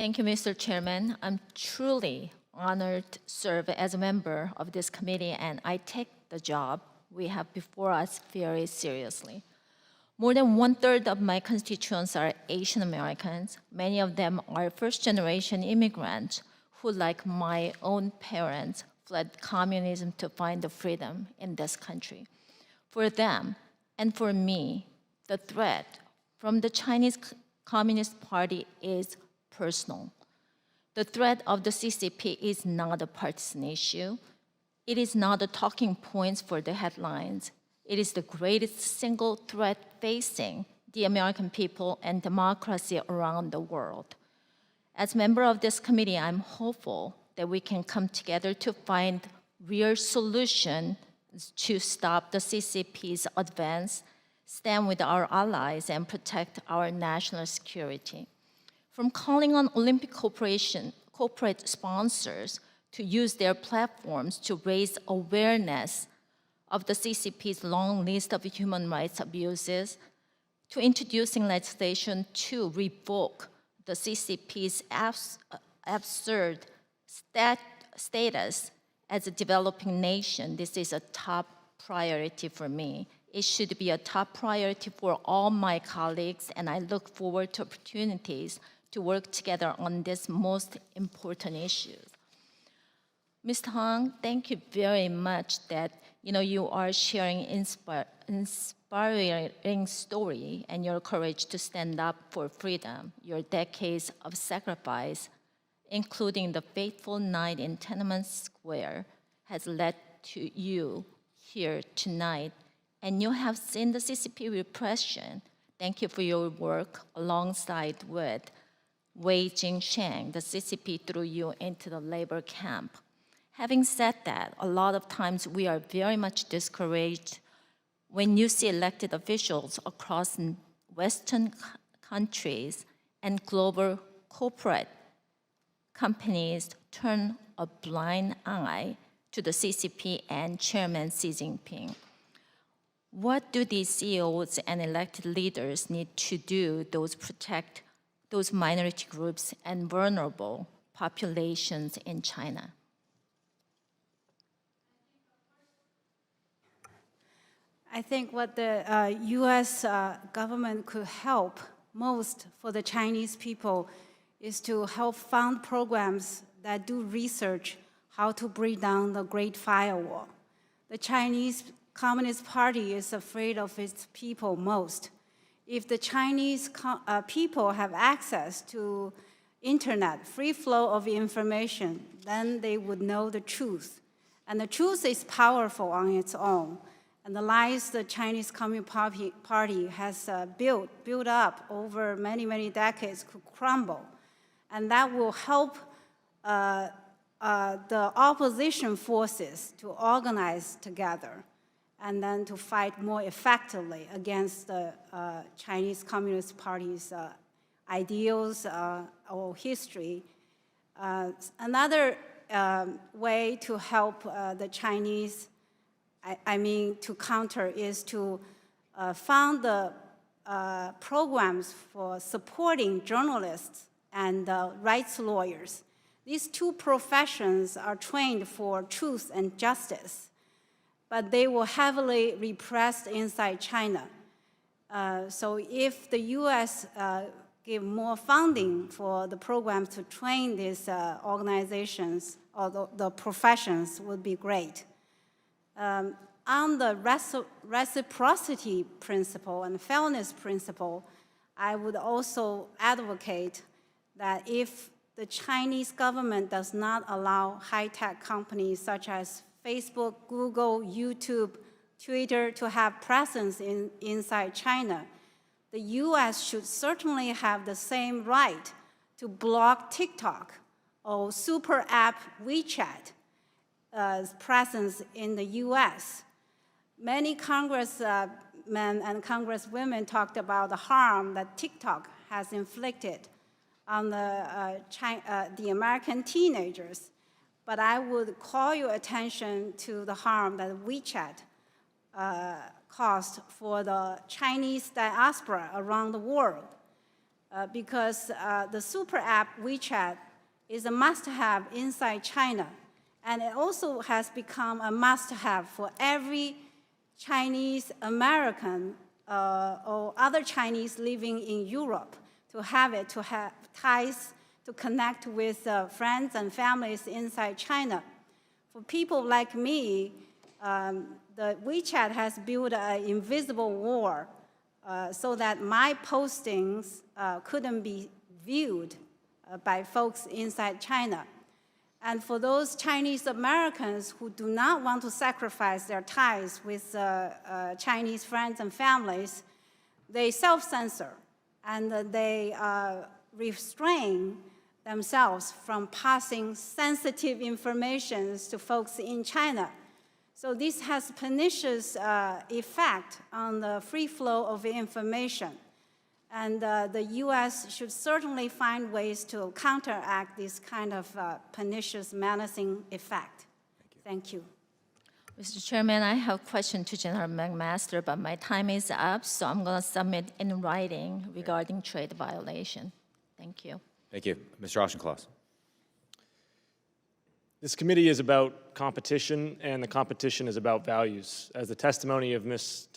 Thank you, Mr. Chairman. I'm truly honored to serve as a member of this committee, and I take the job we have before us very seriously. More than 1/3 of my constituents are Asian Americans. Many of them are first-generation immigrants who, like my own parents, fled communism to find the freedom in this country. For them and for me, the threat from the Chinese Communist Party is personal. The threat of the CCP is not a partisan issue. It is not the talking points for the headlines. It is the greatest single threat facing the American people and democracy around the world. As member of this committee, I'm hopeful that we can come together to find real solutions to stop the CCP's advance, stand with our allies, and protect our national security. From calling on Olympic corporate sponsors to use their platforms to raise awareness of the CCP's long list of human rights abuses, to introducing legislation to revoke the CCP's absurd status as a developing nation, this is a top priority for me. It should be a top priority for all my colleagues, and I look forward to opportunities to work together on these most important issues. Mr. Hong, thank you very much that you are sharing inspiring story and your courage to stand up for freedom. Your decades of sacrifice, including the fateful night in Tiananmen Square, has led to you here tonight. And you have seen the CCP repression. Thank you for your work alongside with Wei Jingsheng. The CCP threw you into the labor camp. Having said that, a lot of times we are very much discouraged when you see elected officials across Western countries and global corporate companies turn a blind eye to the CCP and Chairman Xi Jinping. What do these CEOs and elected leaders need to do to protect those minority groups and vulnerable populations in China? I think what the US government could help most for the Chinese people is to help fund programs that do research how to break down the Great Firewall. The Chinese Communist Party is afraid of its people most. If the Chinese people have access to internet, free flow of information, then they would know the truth. And the truth is powerful on its own. And the lies the Chinese Communist Party has built up over many, many decades could crumble. And that will help the opposition forces to organize together and then to fight more effectively against the Chinese Communist Party's ideals or history. Another way to help the Chinese, to counter, is to fund the programs for supporting journalists and rights lawyers. These two professions are trained for truth and justice, but they were heavily repressed inside China. So if the US give more funding for the program to train these organizations or the professions would be great. On the reciprocity principle and fairness principle, I would also advocate that if the Chinese government does not allow high-tech companies such as Facebook, Google, YouTube, Twitter to have presence inside China, the US should certainly have the same right to block TikTok or super app WeChat presence in the US. Many congressmen and congresswomen talked about the harm that TikTok has inflicted on the American teenagers. But I would call your attention to the harm that WeChat caused for the Chinese diaspora around the world. because the super app WeChat is a must-have inside China. And it also has become a must-have for every Chinese American or other Chinese living in Europe to have it, to have ties, to connect with friends and families inside China. For people like me, the WeChat has built an invisible wall so that my postings couldn't be viewed by folks inside China. And for those Chinese Americans who do not want to sacrifice their ties with Chinese friends and families, they self-censor and they restrain themselves from passing sensitive information to folks in China. So this has pernicious effect on the free flow of information. And the US should certainly find ways to counteract this kind of pernicious, menacing effect. Thank you. Mr. Chairman, I have a question to General McMaster, but my time is up, so I'm going to submit in writing regarding trade violation. Thank you. Thank you. Mr. Auchincloss. This committee is about competition, and the competition is about values. As the testimony of Ms.